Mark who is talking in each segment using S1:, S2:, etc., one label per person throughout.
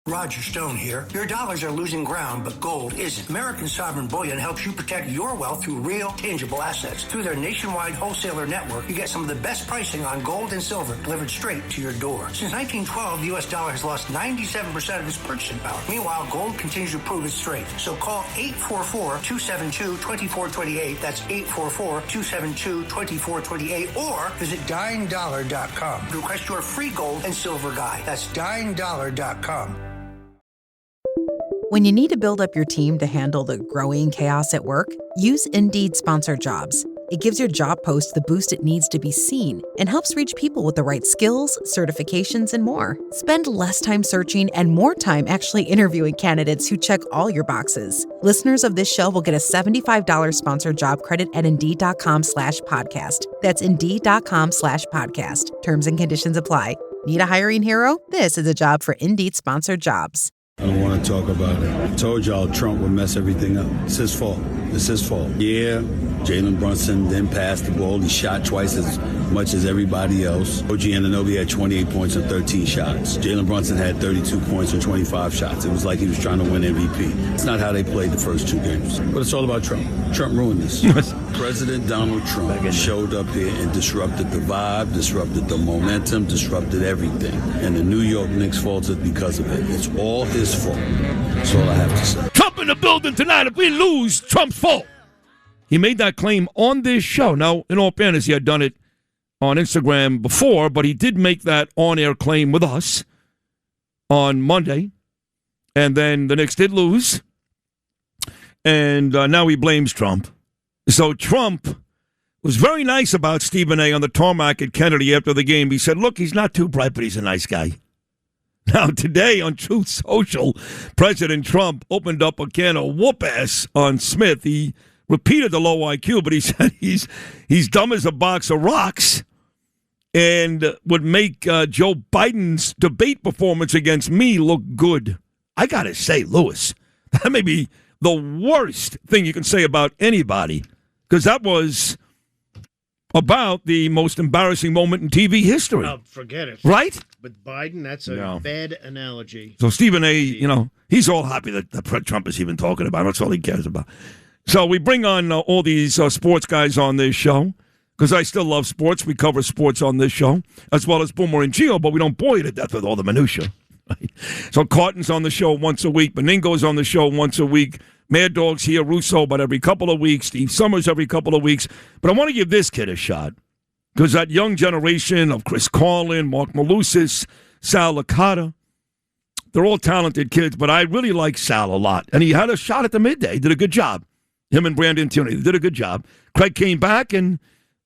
S1: Roger Stone here. Your dollars are losing ground, but gold isn't. American Sovereign Bullion helps you protect your wealth through real, tangible assets. Through their nationwide wholesaler network, you get some of the best pricing on gold and silver delivered straight to your door. Since 1912, the U.S. dollar has lost 97% of its purchasing power. Meanwhile, gold continues to prove its strength. So call 844-272-2428. That's 844-272-2428. Or visit dyingdollar.com to request your free gold and silver guide. That's dyingdollar.com.
S2: When you need to build up your team to handle the growing chaos at work, use Indeed Sponsored Jobs. It gives your job post the boost it needs to be seen and helps reach people with the right skills, certifications, and more. Spend less time searching and more time actually interviewing candidates who check all your boxes. Listeners of this show will get a $75 sponsored job credit at Indeed.com/podcast. That's Indeed.com/podcast. Terms and conditions apply. Need a hiring hero? This is a job for Indeed Sponsored Jobs.
S3: I don't want to talk about it. I told y'all Trump would mess everything up. It's his fault. It's his fault. Yeah, Jalen Brunson didn't pass the ball. He shot twice as much as everybody else. OG Anunoby had 28 points and 13 shots. Jalen Brunson had 32 points and 25 shots. It was like he was trying to win MVP. It's not how they played the first two games. But it's all about Trump. Trump ruined this. President Donald Trump showed up here and disrupted the vibe, disrupted the momentum, disrupted everything. And the New York Knicks faltered because of it. It's all his fault. That's all I have to say.
S4: Trump in the building tonight. If we lose, Trump's fault. He made that claim on this show. Now, in all fairness, he had done it on Instagram before, but he did make that on-air claim with us on Monday. And then the Knicks did lose. And now he blames Trump. So Trump was very nice about Stephen A. on the tarmac at Kennedy after the game. He said, look, he's not too bright, but he's a nice guy. Now, today on Truth Social, President Trump opened up a can of whoop-ass on Smith. He repeated the low IQ, but he said he's dumb as a box of rocks and would make Joe Biden's debate performance against me look good. I got to say, Lewis, that may be the worst thing you can say about anybody, because that was about the most embarrassing moment in TV history.
S5: Oh, forget it.
S4: Right?
S5: With Biden, that's a bad analogy.
S4: So Stephen A., he's all happy that Trump is even talking about it. That's all he cares about. So we bring on all these sports guys on this show, because I still love sports. We cover sports on this show, as well as Boomer and Gio, but we don't bore you to death with all the minutia. Right? So Carton's on the show once a week. Beningo's on the show once a week. Mad Dog's here, Russo, about every couple of weeks. Steve Summers every couple of weeks. But I want to give this kid a shot, because that young generation of Chris Carlin, Mark Malusis, Sal Licata, they're all talented kids, but I really like Sal a lot. And he had a shot at the midday. He did a good job. Him and Brandon Tierney, they did a good job. Craig came back, and,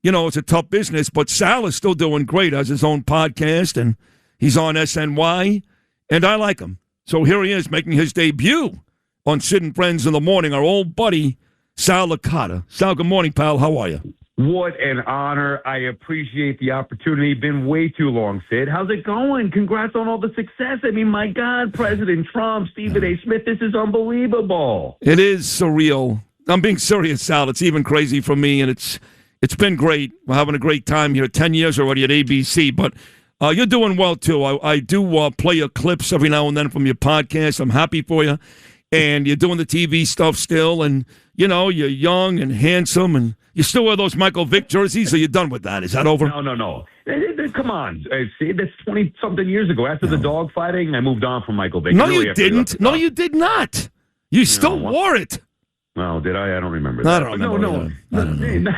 S4: it's a tough business, but Sal is still doing great. Has his own podcast, and he's on SNY, and I like him. So here he is making his debut on Sid Friends in the morning, our old buddy, Sal Licata. Sal, good morning, pal. How are you?
S6: What an honor. I appreciate the opportunity. Been way too long, Sid. How's it going? Congrats on all the success. I mean, my God, President Trump, Stephen A. Smith, this is unbelievable.
S4: It is surreal. I'm being serious, Sal. It's even crazy for me, and it's been great. We're having a great time here. 10 years already at ABC, but you're doing well, too. I do play your clips every now and then from your podcast. I'm happy for you. And you're doing the TV stuff still, and, you're young and handsome, and you still wear those Michael Vick jerseys, or you're done with that? Is that over?
S6: No. Come on. See, that's 20-something years ago. After the dog fighting, I moved on from Michael Vick.
S4: No, you didn't. No, you did not. You still wore it.
S6: Well, did I? I don't remember that.
S4: I don't remember. No.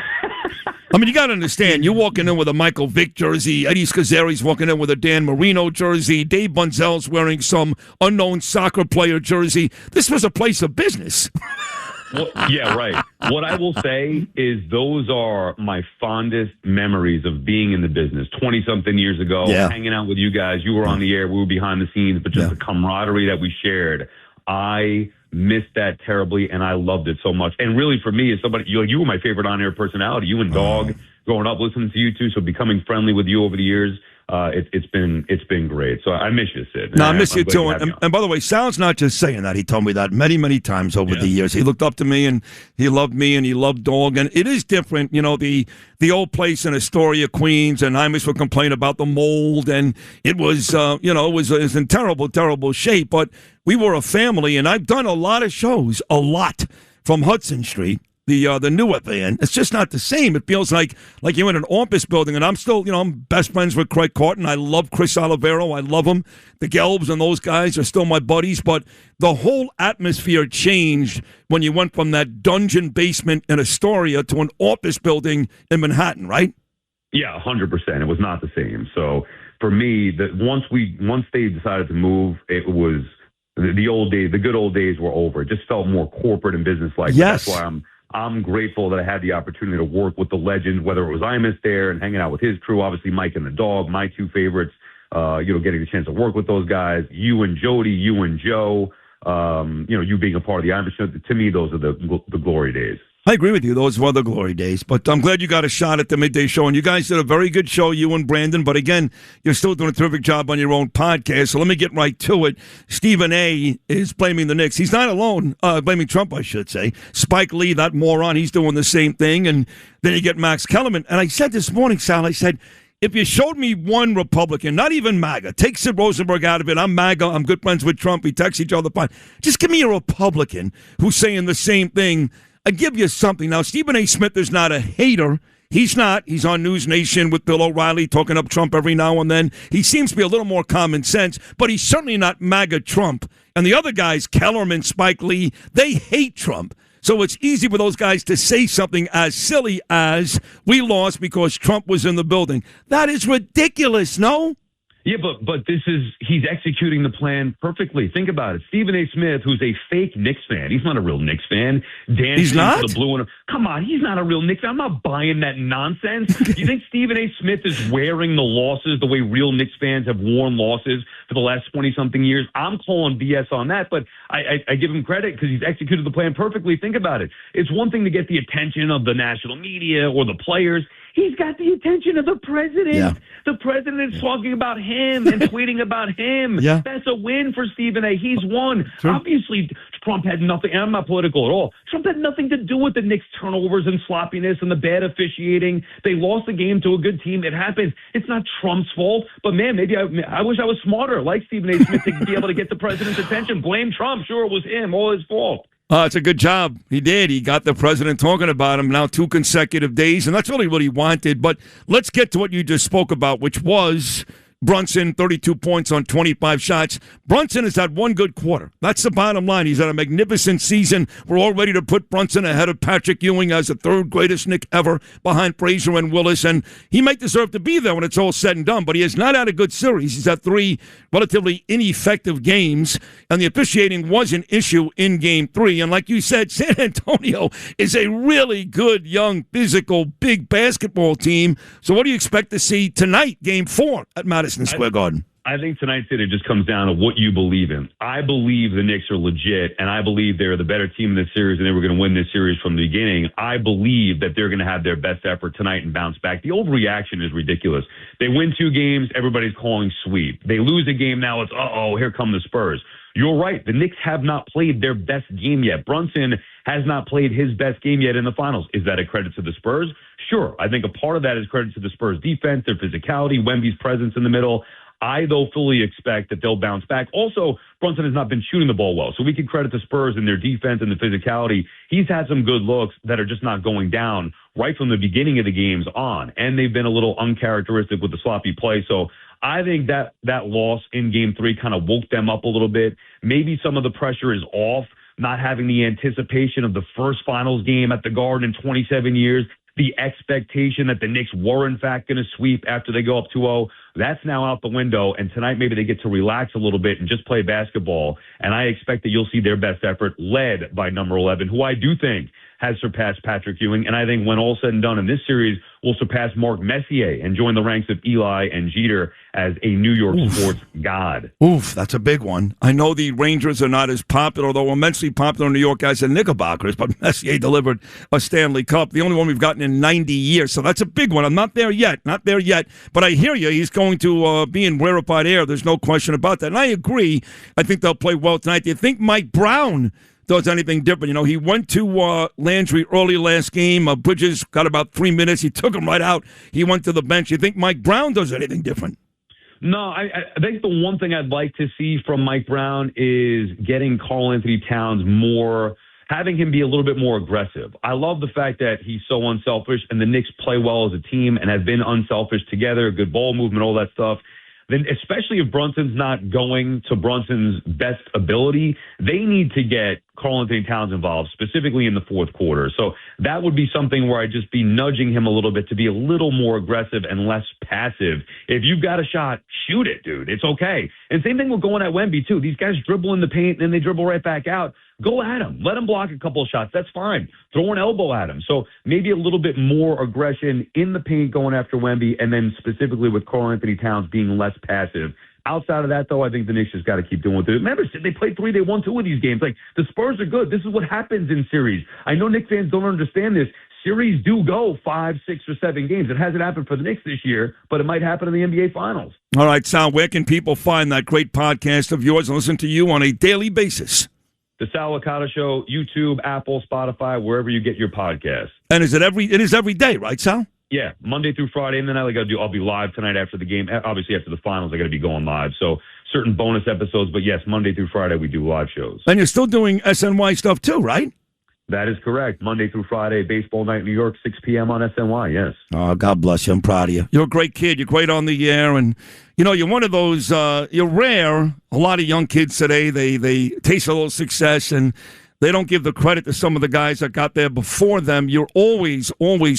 S4: I mean, you got to understand, you're walking in with a Michael Vick jersey, Eddie Scazzeri's walking in with a Dan Marino jersey, Dave Bunzell's wearing some unknown soccer player jersey. This was a place of business.
S6: Well, yeah, right. What I will say is those are my fondest memories of being in the business 20-something years ago, hanging out with you guys. You were on the air, we were behind the scenes, but just the camaraderie that we shared. I missed that terribly, and I loved it so much. And really, for me, as somebody, you were my favorite on-air personality. You and Dog, growing up listening to you two, so becoming friendly with you over the years. It's been great. So I miss you, Sid.
S4: No, I miss you too. And by the way, Sal's not just saying that. He told me that many, many times over the years. He looked up to me and he loved Dog. And it is different, the old place in Astoria, Queens, and Hymus would complain about the mold, and it was, it was in terrible, terrible shape. But we were a family, and I've done a lot of shows, from Hudson Street. The new WFAN. It's just not the same. It feels like you're in an office building, and I'm still, I'm best friends with Craig Carton. I love Chris Olivero. I love him. The Gelbs and those guys are still my buddies, but the whole atmosphere changed when you went from that dungeon basement in Astoria to an office building in Manhattan, right?
S6: Yeah, 100%. It was not the same. So for me, once they decided to move, it was the old days. The good old days were over. It just felt more corporate and business-like.
S4: Yes.
S6: That's why I'm grateful that I had the opportunity to work with the legend, whether it was Imus there and hanging out with his crew, obviously Mike and the Dog, my two favorites, getting the chance to work with those guys, you and Jody, you and Joe, you being a part of the Imus show. To me, those are the glory days.
S4: I agree with you. Those were the glory days. But I'm glad you got a shot at the midday show. And you guys did a very good show, you and Brandon. But again, you're still doing a terrific job on your own podcast. So let me get right to it. Stephen A. is blaming the Knicks. He's not alone. Blaming Trump, I should say. Spike Lee, that moron, he's doing the same thing. And then you get Max Kellerman. And I said this morning, Sal, I said, if you showed me one Republican, not even MAGA, take Sid Rosenberg out of it. I'm MAGA. I'm good friends with Trump. We text each other fine. Just give me a Republican who's saying the same thing. I give you something. Now, Stephen A. Smith is not a hater. He's not. He's on News Nation with Bill O'Reilly talking up Trump every now and then. He seems to be a little more common sense, but he's certainly not MAGA Trump. And the other guys, Kellerman, Spike Lee, they hate Trump. So it's easy for those guys to say something as silly as, we lost because Trump was in the building. That is ridiculous, no?
S6: Yeah, but he's executing the plan perfectly. Think about it. Stephen A. Smith, who's a fake Knicks fan. He's not a real Knicks fan.
S4: He's not?
S6: The blue and come on, he's not a real Knicks fan. I'm not buying that nonsense. You think Stephen A. Smith is wearing the losses the way real Knicks fans have worn losses for the last 20-something years? I'm calling BS on that, but I give him credit because he's executed the plan perfectly. Think about it. It's one thing to get the attention of the national media or the players. He's got the attention of the president.
S4: Yeah.
S6: The president is talking about him and tweeting about him.
S4: Yeah.
S6: That's a win for Stephen A. He's won.
S4: True.
S6: Obviously, Trump had nothing, and I'm not political at all. Trump had nothing to do with the Knicks' turnovers and sloppiness and the bad officiating. They lost the game to a good team. It happens. It's not Trump's fault. But, man, maybe I wish I was smarter, like Stephen A. Smith, to be able to get the president's attention. Blame Trump. Sure, it was him. All his fault.
S4: It's a good job. He did. He got the president talking about him now 2 consecutive days, and that's really what he wanted. But let's get to what you just spoke about, which was Brunson, 32 points on 25 shots. Brunson has had one good quarter. That's the bottom line. He's had a magnificent season. We're all ready to put Brunson ahead of Patrick Ewing as the third greatest Knick ever behind Frazier and Willis, and he might deserve to be there when it's all said and done, but he has not had a good series. He's had 3 relatively ineffective games, and the officiating was an issue in Game 3. And like you said, San Antonio is a really good, young, physical, big basketball team. So what do you expect to see tonight, Game 4 at Madison Square Garden?
S6: I think tonight, Sid, it just comes down to what you believe in. I believe the Knicks are legit, and I believe they're the better team in this series, and they were going to win this series from the beginning. I believe that they're going to have their best effort tonight and bounce back. The overreaction is ridiculous. They win 2 games, everybody's calling sweep. They lose a game, now it's, here come the Spurs. You're right. The Knicks have not played their best game yet. Brunson has not played his best game yet in the finals. Is that a credit to the Spurs? Sure. I think a part of that is credit to the Spurs defense, their physicality, Wemby's presence in the middle. I, though, fully expect that they'll bounce back. Also, Brunson has not been shooting the ball well, so we can credit the Spurs and their defense and the physicality. He's had some good looks that are just not going down right from the beginning of the games on, and they've been a little uncharacteristic with the sloppy play. So I think that loss in Game 3 kind of woke them up a little bit. Maybe some of the pressure is off, not having the anticipation of the first finals game at the Garden in 27 years. The expectation that the Knicks were, in fact, going to sweep after they go up 2-0, that's now out the window. And tonight maybe they get to relax a little bit and just play basketball. And I expect that you'll see their best effort led by number 11, who I do think has surpassed Patrick Ewing. And I think when all said and done in this series, will surpass Mark Messier and join the ranks of Eli and Jeter as a New York sports god.
S4: Oof, that's a big one. I know the Rangers are not as popular, although immensely popular in New York as the Knickerbockers, but Messier delivered a Stanley Cup, the only one we've gotten in 90 years. So that's a big one. I'm not there yet, but I hear you. He's going to be in rarefied air. There's no question about that. And I agree. I think they'll play well tonight. Do you think Mike Brown does anything different? You know, he went to Landry early last game. Bridges got about 3 minutes. He took him right out. He went to the bench. You think Mike Brown does anything different?
S6: No, I think the one thing I'd like to see from Mike Brown is getting Karl Anthony Towns more, having him be a little bit more aggressive. I love the fact that he's so unselfish, and the Knicks play well as a team and have been unselfish together, good ball movement, all that stuff. Then especially if Brunson's not going to Brunson's best ability, they need to get Karl Anthony Towns involved, specifically in the fourth quarter. So that would be something where I'd just be nudging him a little bit to be a little more aggressive and less passive. If you've got a shot, shoot it, dude. It's okay. And same thing with going at Wemby, too. These guys dribble in the paint, and then they dribble right back out. Go at him. Let him block a couple of shots. That's fine. Throw an elbow at him. So maybe a little bit more aggression in the paint going after Wemby, and then specifically with Karl Anthony Towns being less passive. Outside of that, though, I think the Knicks just got to keep doing it. Remember, they played 3, they won 2 of these games. Like, the Spurs are good. This is what happens in series. I know Knicks fans don't understand this. Series do go 5, 6, or 7 games. It hasn't happened for the Knicks this year, but it might happen in the NBA Finals.
S4: All right, Sal, where can people find that great podcast of yours and listen to you on a daily basis?
S6: The Sal Licata Show, YouTube, Apple, Spotify, wherever you get your podcasts.
S4: And it is every day, right, Sal?
S6: Yeah, Monday through Friday, and then I'll be live tonight after the game. Obviously, after the finals, I got to be going live. So certain bonus episodes, but yes, Monday through Friday we do live shows.
S4: And you're still doing SNY stuff too, right?
S6: That is correct. Monday through Friday, baseball night in New York, 6 p.m. on SNY. Yes.
S4: Oh, God bless you. I'm proud of you. You're a great kid. You're great on the air, and you know you're one of those. You're rare. A lot of young kids today they taste a little success and they don't give the credit to some of the guys that got there before them. You're always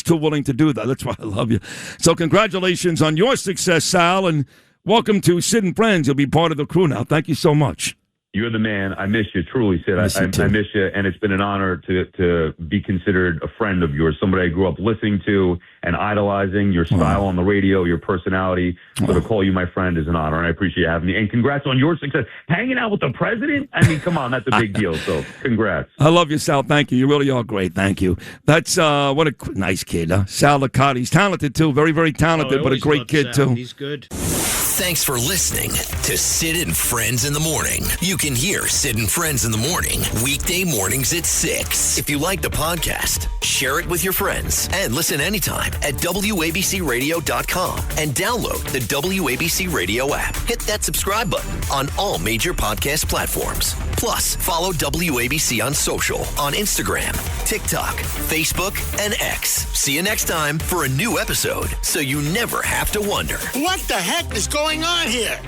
S4: too willing to do that. That's why I love you. So congratulations on your success, Sal, and welcome to Sid and Friends. You'll be part of the crew now. Thank you so much.
S6: You're the man. I miss you, truly, Sid. I miss you, and it's been an honor to be considered a friend of yours, somebody I grew up listening to and idolizing, your style on the radio, your personality. So to call you my friend is an honor, and I appreciate you having me. And congrats on your success. Hanging out with the president? I mean, come on, that's a big deal, so congrats.
S4: I love you, Sal. Thank you. You really are great. Thank you. That's what a nice kid, huh? Sal Licata. He's talented, too. Very, very talented, but a great kid,
S5: Sal.
S4: too.
S5: He's good.
S7: Thanks for listening to Sid and Friends in the Morning. You can hear Sid and Friends in the Morning weekday mornings at 6. If you like the podcast, share it with your friends and listen anytime at WABCRadio.com and download the WABC Radio app. Hit that subscribe button on all major podcast platforms. Plus, follow WABC on social on Instagram, TikTok, Facebook, and X. See you next time for a new episode so you never have to wonder.
S1: What the heck is going on here?